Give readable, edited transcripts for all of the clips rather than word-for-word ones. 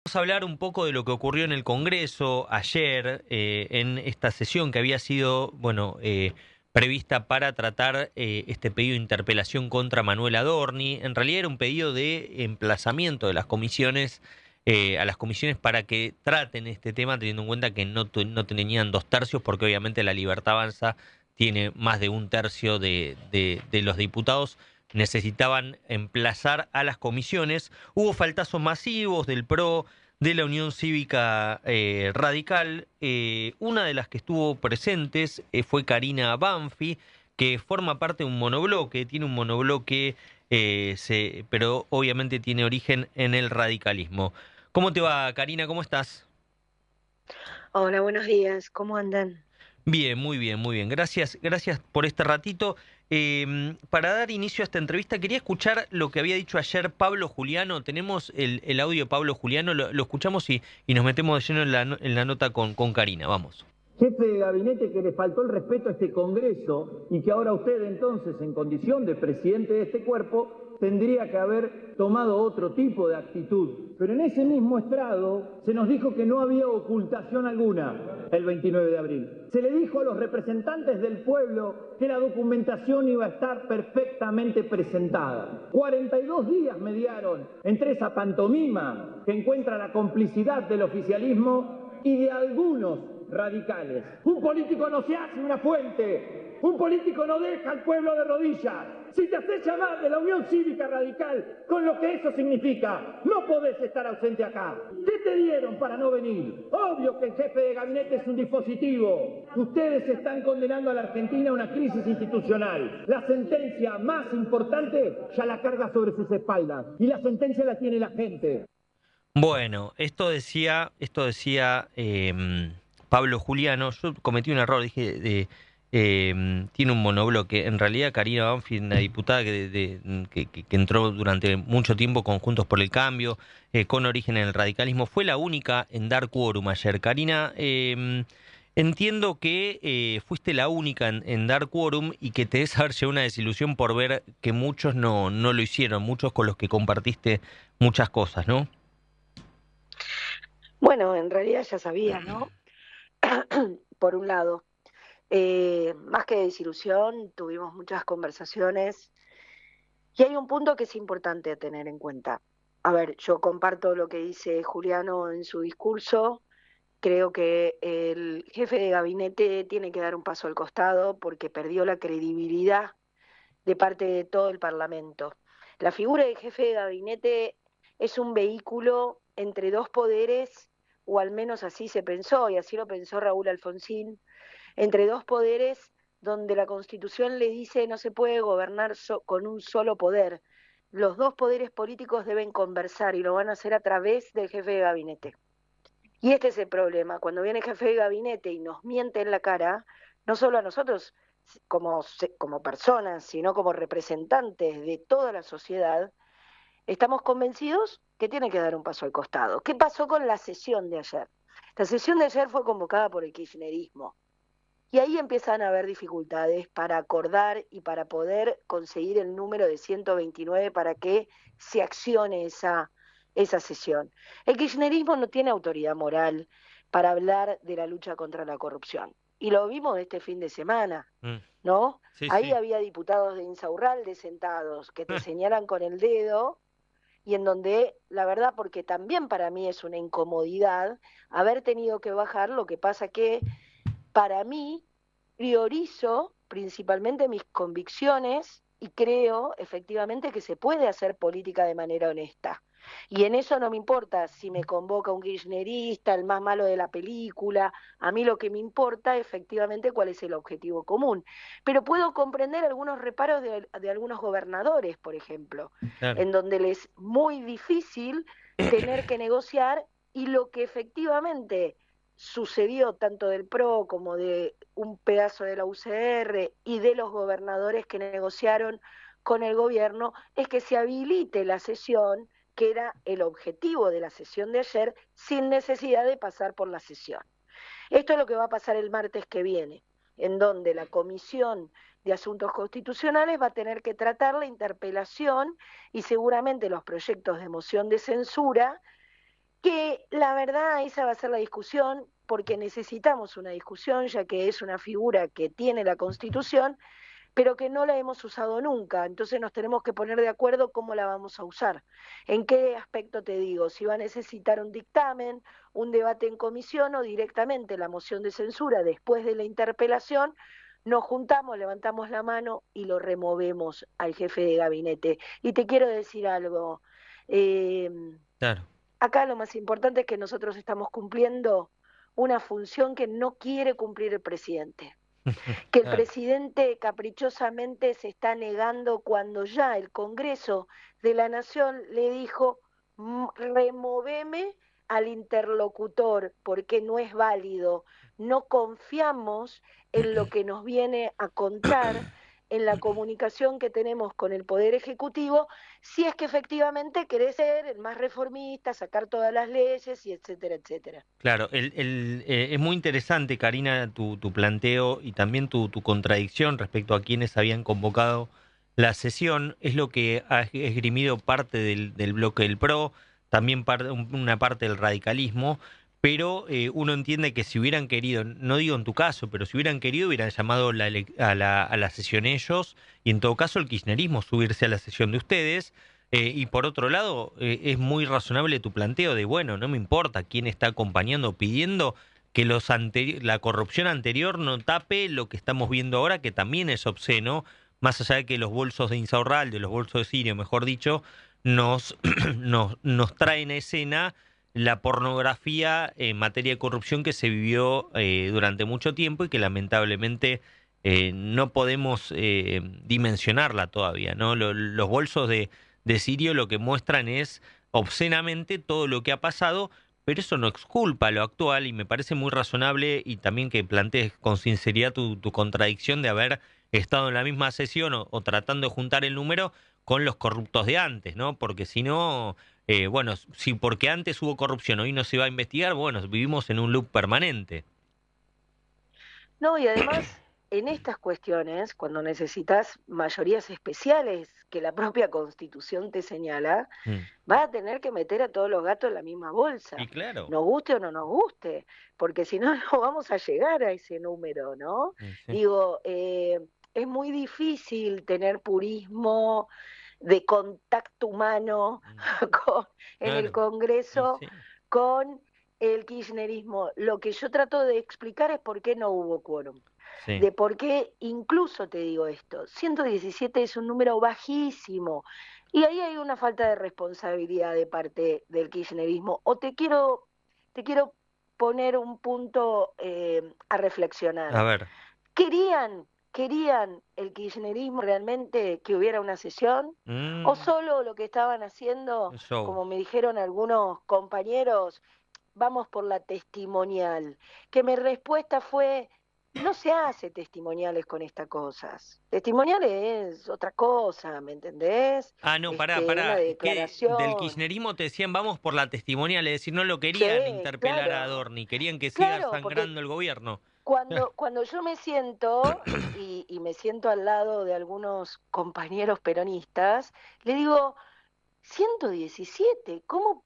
Vamos a hablar un poco de lo que ocurrió en el Congreso ayer, en esta sesión que había sido, prevista para tratar este pedido de interpelación contra Manuel Adorni. En realidad era un pedido de emplazamiento de las comisiones, a las comisiones para que traten este tema, teniendo en cuenta que no tenían dos tercios, porque obviamente la Libertad Avanza tiene más de un tercio de los diputados. Necesitaban emplazar a las comisiones. Hubo faltazos masivos del PRO, de la Unión Cívica Radical. Una de las que estuvo presentes fue Karina Banfi, que forma parte de un monobloque, tiene un monobloque, pero obviamente tiene origen en el radicalismo. ¿Cómo te va, Karina? ¿Cómo estás? Hola, buenos días, ¿cómo andan? Bien, muy bien, muy bien. Gracias por este ratito. Para dar inicio a esta entrevista, quería escuchar lo que había dicho ayer Pablo Juliano. Tenemos el audio de Pablo Juliano, lo escuchamos y nos metemos de lleno en en la nota con Karina. Vamos. Jefe de gabinete que le faltó el respeto a este Congreso y que ahora usted entonces, en condición de presidente de este cuerpo, tendría que haber tomado otro tipo de actitud. Pero en ese mismo estrado se nos dijo que no había ocultación alguna el 29 de abril. Se le dijo a los representantes del pueblo que la documentación iba a estar perfectamente presentada. 42 días mediaron entre esa pantomima que encuentra la complicidad del oficialismo y de algunos radicales. Un político no se hace una fuente, un político no deja al pueblo de rodillas. Si te haces llamar de la Unión Cívica Radical, con lo que eso significa, no podés estar ausente acá. ¿Qué te dieron para no venir? Obvio que el jefe de gabinete es un dispositivo. Ustedes están condenando a la Argentina a una crisis institucional. La sentencia más importante ya la carga sobre sus espaldas. Y la sentencia la tiene la gente. Bueno, esto decía Pablo Juliano. Yo cometí un error, dije, tiene un monobloque. En realidad, Karina Banfi, una diputada que entró durante mucho tiempo con Juntos por el Cambio, con origen en el radicalismo, fue la única en dar quórum ayer. Karina, entiendo que fuiste la única en dar quórum y que te debes haber llevado una desilusión por ver que muchos no lo hicieron, muchos con los que compartiste muchas cosas, ¿no? Bueno, en realidad ya sabía, ¿no? Por un lado, más que desilusión, tuvimos muchas conversaciones y hay un punto que es importante a tener en cuenta. A ver, yo comparto lo que dice Juliano en su discurso. Creo que el jefe de gabinete tiene que dar un paso al costado porque perdió la credibilidad de parte de todo el Parlamento. La figura del jefe de gabinete es un vehículo entre dos poderes, o al menos así se pensó, y así lo pensó Raúl Alfonsín, entre dos poderes donde la Constitución le dice no se puede gobernar con un solo poder. Los dos poderes políticos deben conversar y lo van a hacer a través del jefe de gabinete. Y este es el problema, cuando viene el jefe de gabinete y nos miente en la cara, no solo a nosotros como personas, sino como representantes de toda la sociedad, estamos convencidos que tiene que dar un paso al costado. ¿Qué pasó con la sesión de ayer? La sesión de ayer fue convocada por el kirchnerismo y ahí empiezan a haber dificultades para acordar y para poder conseguir el número de 129 para que se accione esa sesión. El kirchnerismo no tiene autoridad moral para hablar de la lucha contra la corrupción. Y lo vimos este fin de semana, Mm, ¿no? sí, Ahí sí. había diputados de Insaurralde sentados que te señalan con el dedo y en donde, la verdad, porque también para mí es una incomodidad haber tenido que bajar, lo que pasa que para mí priorizo principalmente mis convicciones y creo efectivamente que se puede hacer política de manera honesta. Y en eso no me importa si me convoca un kirchnerista, el más malo de la película, a mí lo que me importa efectivamente cuál es el objetivo común. Pero puedo comprender algunos reparos de algunos gobernadores, por ejemplo, Claro. en donde les es muy difícil tener que negociar y lo que efectivamente sucedió tanto del PRO como de un pedazo de la UCR y de los gobernadores que negociaron con el gobierno es que se habilite la sesión, que era el objetivo de la sesión de ayer, sin necesidad de pasar por la sesión. Esto es lo que va a pasar el martes que viene, en donde la Comisión de Asuntos Constitucionales va a tener que tratar la interpelación y seguramente los proyectos de moción de censura que la verdad, esa va a ser la discusión, porque necesitamos una discusión, ya que es una figura que tiene la Constitución, pero que no la hemos usado nunca. Entonces nos tenemos que poner de acuerdo cómo la vamos a usar. ¿En qué aspecto te digo? Si va a necesitar un dictamen, un debate en comisión o directamente la moción de censura después de la interpelación, nos juntamos, levantamos la mano y lo removemos al jefe de gabinete. Y te quiero decir algo. eh, Claro. Acá lo más importante es que nosotros estamos cumpliendo una función que no quiere cumplir el presidente, que el Claro. presidente caprichosamente se está negando cuando ya el Congreso de la Nación le dijo: Removeme al interlocutor porque no es válido, no confiamos en lo que nos viene a contar en la comunicación que tenemos con el Poder Ejecutivo, si es que efectivamente querés ser el más reformista, sacar todas las leyes y etcétera, etcétera. Claro, es muy interesante, Karina, tu planteo y también tu contradicción respecto a quienes habían convocado la sesión. Es lo que ha esgrimido parte del bloque del PRO, también una parte del radicalismo, pero uno entiende que si hubieran querido, no digo en tu caso, pero si hubieran querido, hubieran llamado a la sesión ellos, y en todo caso el kirchnerismo subirse a la sesión de ustedes. Y por otro lado, es muy razonable tu planteo de, bueno, no me importa quién está acompañando o pidiendo que la corrupción anterior no tape lo que estamos viendo ahora, que también es obsceno, más allá de que los bolsos de Insaurralde, los bolsos de Sirio, mejor dicho, nos, nos traen a escena la pornografía en materia de corrupción que se vivió durante mucho tiempo y que lamentablemente no podemos dimensionarla todavía, ¿no? Los bolsos de Sirio lo que muestran es obscenamente todo lo que ha pasado, pero eso no exculpa lo actual y me parece muy razonable y también que plantees con sinceridad tu contradicción de haber estado en la misma sesión o tratando de juntar el número con los corruptos de antes, ¿no? Porque si no, bueno, si porque antes hubo corrupción, hoy no se va a investigar, bueno, vivimos en un loop permanente. No, y además, en estas cuestiones, cuando necesitas mayorías especiales que la propia Constitución te señala, Mm. vas a tener que meter a todos los gatos en la misma Y bolsa, claro, nos guste o no nos guste, porque si no, no vamos a llegar a ese número, ¿no? y sí. Digo, es muy difícil tener purismo de contacto humano Mm. en el Claro, y Congreso sí, con el kirchnerismo. Lo que yo trato de explicar es por qué no hubo quórum, sí. de por qué, incluso te digo esto, 117 es un número bajísimo, y ahí hay una falta de responsabilidad de parte del kirchnerismo. O te quiero poner un punto a A reflexionar. ver, ¿Querían el kirchnerismo realmente que hubiera una sesión? ¿O mm, solo lo que estaban haciendo, el show. como me dijeron algunos compañeros, vamos por la testimonial? Que mi respuesta fue: no se hace testimoniales con estas cosas. Testimoniales es otra cosa, ¿me entendés? Ah, no, Una pará, que del declaración. kirchnerismo te decían vamos por la testimonial, es decir, no lo querían Sí, interpelar a claro. Adorni, querían que siga Claro, porque sangrando el gobierno. cuando yo me siento y me siento al lado de algunos compañeros peronistas, le digo: 117,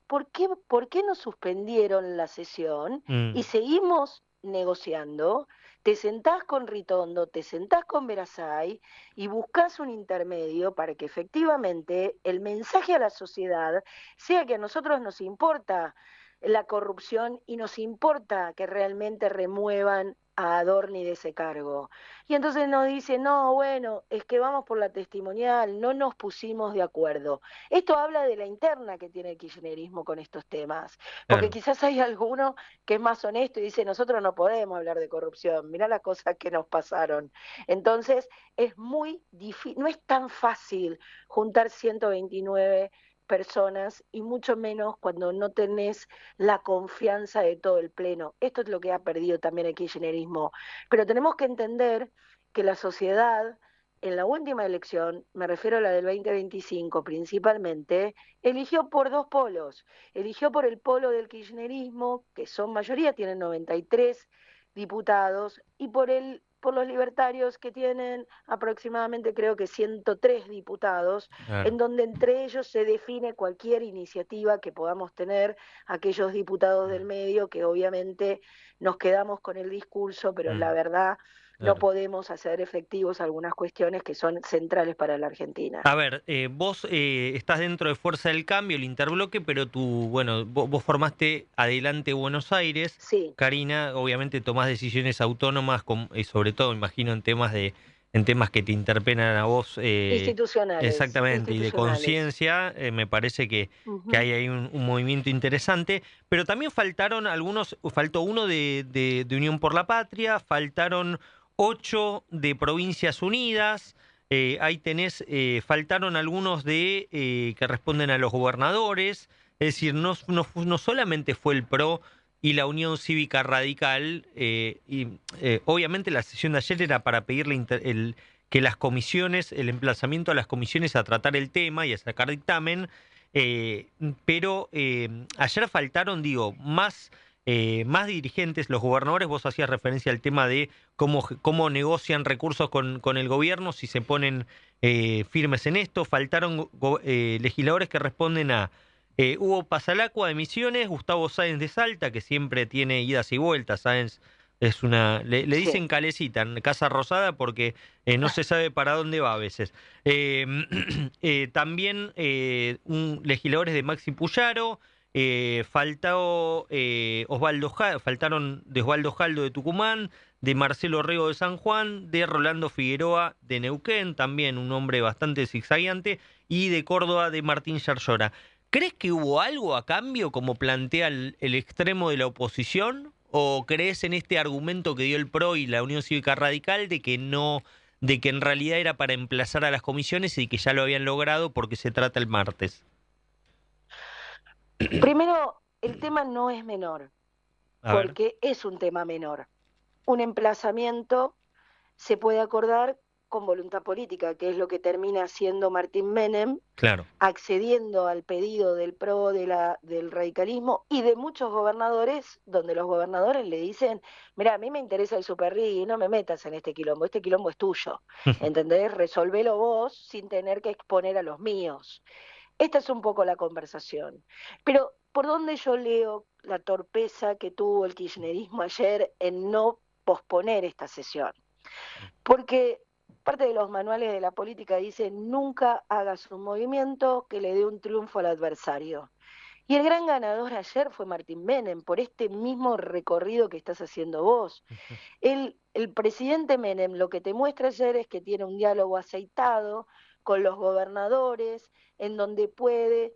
por qué no suspendieron la sesión y Mm, seguimos negociando? Te sentás con Ritondo, te sentás con Verasay y buscas un intermedio para que efectivamente el mensaje a la sociedad sea que a nosotros nos importa la corrupción y nos importa que realmente remuevan a Adorni de ese cargo. Y entonces nos dice: no, bueno, es que vamos por la testimonial, no nos pusimos de acuerdo. Esto habla de la interna que tiene el kirchnerismo con estos temas, porque claro. quizás hay alguno que es más honesto y dice: nosotros no podemos hablar de corrupción, mirá las cosas que nos pasaron. Entonces, es muy difícil, no es tan fácil juntar 129 personas y mucho menos cuando no tenés la confianza de todo el pleno. Esto es lo que ha perdido también el kirchnerismo. Pero tenemos que entender que la sociedad en la última elección, me refiero a la del 2025 principalmente, eligió por dos polos. Eligió por el polo del kirchnerismo, que son mayoría, tienen 93 diputados, y por el por los libertarios, que tienen aproximadamente, creo que 103 diputados, Claro. en donde entre ellos se define cualquier iniciativa que podamos tener, aquellos diputados del medio que obviamente nos quedamos con el discurso, pero la verdad no Claro. podemos hacer efectivos algunas cuestiones que son centrales para la Argentina. A ver, vos estás dentro de Fuerza del Cambio, el Interbloque, pero bueno, vos formaste Adelante Buenos Aires. Sí. Karina, obviamente tomás decisiones autónomas, sobre todo, imagino, en temas que te interpelan a vos. Institucionales. Exactamente, y de Institucionales. conciencia, me parece que hay ahí un movimiento interesante, pero también faltaron faltó uno de Unión por la Patria, faltaron 8 de Provincias Unidas. Ahí tenés, faltaron algunos que responden a los gobernadores, es decir, no solamente fue el PRO y la Unión Cívica Radical, obviamente la sesión de ayer era para pedirle que las comisiones, el emplazamiento a las comisiones a tratar el tema y a sacar dictamen, pero ayer faltaron, más dirigentes, los gobernadores. Vos hacías referencia al tema de cómo negocian recursos con el gobierno, si se ponen firmes en esto. Faltaron legisladores que responden a Hugo Pasalacqua de Misiones, Gustavo Sáenz de Salta, que siempre tiene idas y vueltas. Sáenz es le dicen Sí. calecita en Casa Rosada porque no se sabe para dónde va a veces. También legisladores de Maxi Puyaro. Faltaron de Osvaldo Jaldo de Tucumán, de Marcelo Rego de San Juan, de Rolando Figueroa de Neuquén, también un hombre bastante zigzagueante, y de Córdoba de Martín Yarlora. ¿Crees que hubo algo a cambio, como plantea el extremo de la oposición? ¿O crees en este argumento que dio el PRO y la Unión Cívica Radical de que en realidad era para emplazar a las comisiones y que ya lo habían logrado porque se trata el martes? Primero, el tema no es menor, porque es un tema menor. Un emplazamiento se puede acordar con voluntad política, que es lo que termina haciendo Martín Menem, claro, accediendo al pedido del PRO, del radicalismo y de muchos gobernadores, donde los gobernadores le dicen: mira, a mí me interesa el Superrí, no me metas en este quilombo es tuyo, ¿entendés? Resolvelo vos sin tener que exponer a los míos. Esta es un poco la conversación. Pero, ¿por dónde yo leo la torpeza que tuvo el kirchnerismo ayer en no posponer esta sesión? Porque parte de los manuales de la política dicen: nunca hagas un movimiento que le dé un triunfo al adversario. Y el gran ganador ayer fue Martín Menem, por este mismo recorrido que estás haciendo vos. El presidente Menem lo que te muestra ayer es que tiene un diálogo aceitado con los gobernadores, en donde puede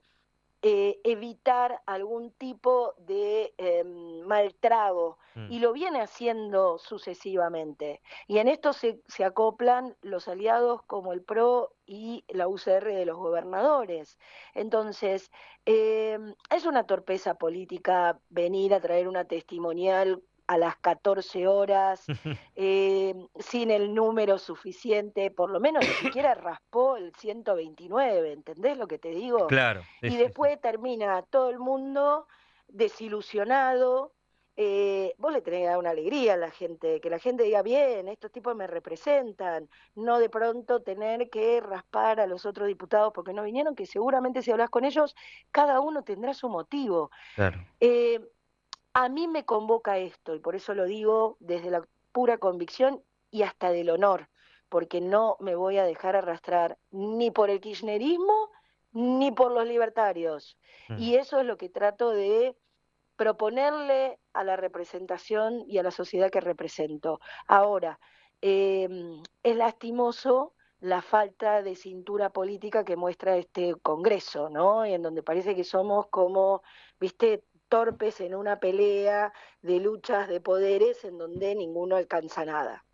evitar algún tipo de mal trago, y lo viene haciendo sucesivamente. Y en esto se acoplan los aliados como el PRO y la UCR de los gobernadores. Entonces, es una torpeza política venir a traer una testimonial a las 14 horas, sin el número suficiente, por lo menos ni siquiera raspó el 129, ¿entendés lo que te digo? Claro. Y después termina todo el mundo desilusionado. Vos le tenés que dar una alegría a la gente, que la gente diga: bien, estos tipos me representan, no de pronto tener que raspar a los otros diputados porque no vinieron, que seguramente si hablas con ellos, cada uno tendrá su motivo. Claro. A mí me convoca esto, y por eso lo digo desde la pura convicción y hasta del honor, porque no me voy a dejar arrastrar ni por el kirchnerismo ni por los libertarios. Y eso es lo que trato de proponerle a la representación y a la sociedad que represento. Ahora, es lastimoso la falta de cintura política que muestra este Congreso, ¿no? Y en donde parece que somos como, viste, torpes en una pelea de luchas de poderes en donde ninguno alcanza nada.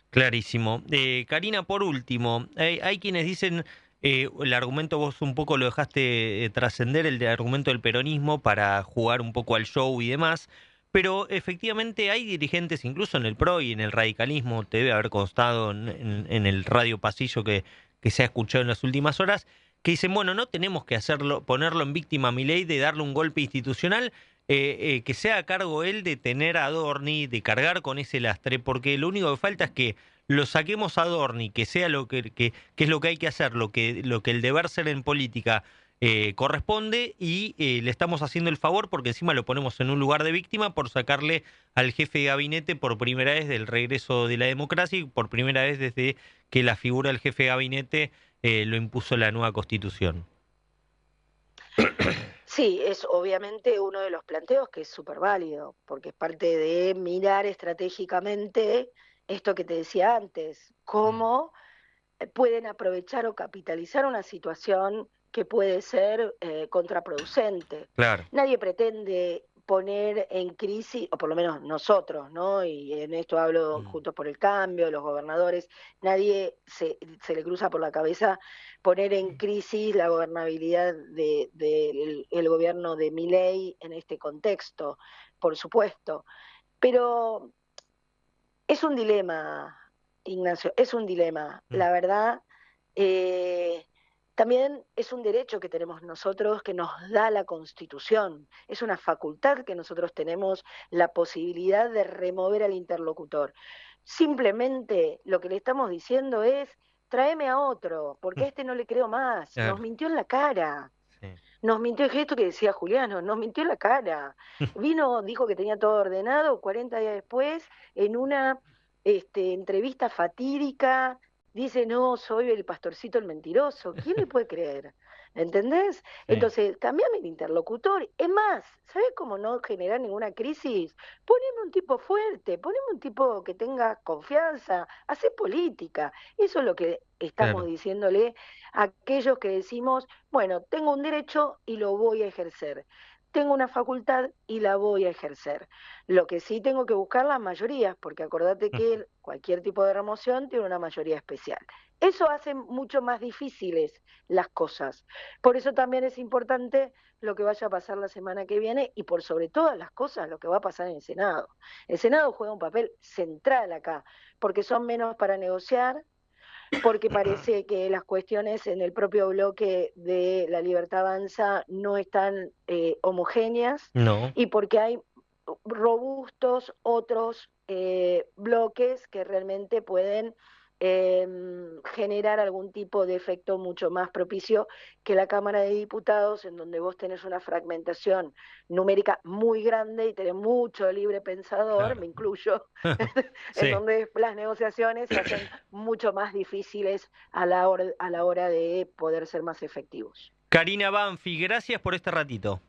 Clarísimo. Karina, por último, hay quienes dicen, el argumento vos un poco lo dejaste trascender, el argumento del peronismo para jugar un poco al show y demás, pero efectivamente hay dirigentes, incluso en el PRO y en el radicalismo, te debe haber constado en el radio pasillo que se ha escuchado en las últimas horas, que dicen: bueno, no tenemos que ponerlo en víctima a Milei de darle un golpe institucional. que sea a cargo él de tener a Adorni, de cargar con ese lastre, porque lo único que falta es que lo saquemos a Adorni, que sea lo que es lo que hay que hacer, lo que el deber ser en política corresponde, y le estamos haciendo el favor porque encima lo ponemos en un lugar de víctima por sacarle al jefe de gabinete por primera vez del regreso de la democracia y por primera vez desde que la figura del jefe de gabinete lo impuso la nueva Constitución. Sí, es obviamente uno de los planteos que es súper válido, porque es parte de mirar estratégicamente esto que te decía antes, cómo pueden aprovechar o capitalizar una situación que puede ser contraproducente. Claro. Nadie pretende poner en crisis, o por lo menos nosotros, ¿no? Y en esto hablo Juntos por el Cambio, los gobernadores, nadie se le cruza por la cabeza poner en crisis la gobernabilidad del gobierno de Milei en este contexto, por supuesto. Pero es un dilema, Ignacio, es un dilema. La verdad, eh, también es un derecho que tenemos nosotros, que nos da la Constitución. Es una facultad que nosotros tenemos, la posibilidad de remover al interlocutor. Simplemente lo que le estamos diciendo es, tráeme a otro, porque a este no le creo más. Nos mintió en la cara. Sí. Nos mintió, esto que decía Juliano, nos mintió en la cara. Vino, dijo que tenía todo ordenado, 40 días después, en una entrevista fatídica, dice, no, soy el pastorcito el mentiroso. ¿Quién le puede creer? ¿Entendés? Sí. Entonces, cambiame el interlocutor. Es más, ¿sabés cómo no generar ninguna crisis? Poneme un tipo fuerte, poneme un tipo que tenga confianza, hace política. Eso es lo que estamos Claro. diciéndole a aquellos que decimos, bueno, tengo un derecho y lo voy a ejercer. Tengo una facultad y la voy a ejercer. Lo que sí tengo que buscar las mayorías, porque acordate que cualquier tipo de remoción tiene una mayoría especial. Eso hace mucho más difíciles las cosas. Por eso también es importante lo que vaya a pasar la semana que viene y por sobre todas las cosas lo que va a pasar en el Senado. El Senado juega un papel central acá, porque son menos para negociar, porque parece que las cuestiones en el propio bloque de La Libertad Avanza no están homogéneas, No. y porque hay robustos otros bloques que realmente pueden generar algún tipo de efecto mucho más propicio que la Cámara de Diputados, en donde vos tenés una fragmentación numérica muy grande y tenés mucho libre pensador, Claro. me incluyo, Sí. en donde las negociaciones se hacen mucho más difíciles a la hora de poder ser más efectivos. Karina Banfi, gracias por este ratito.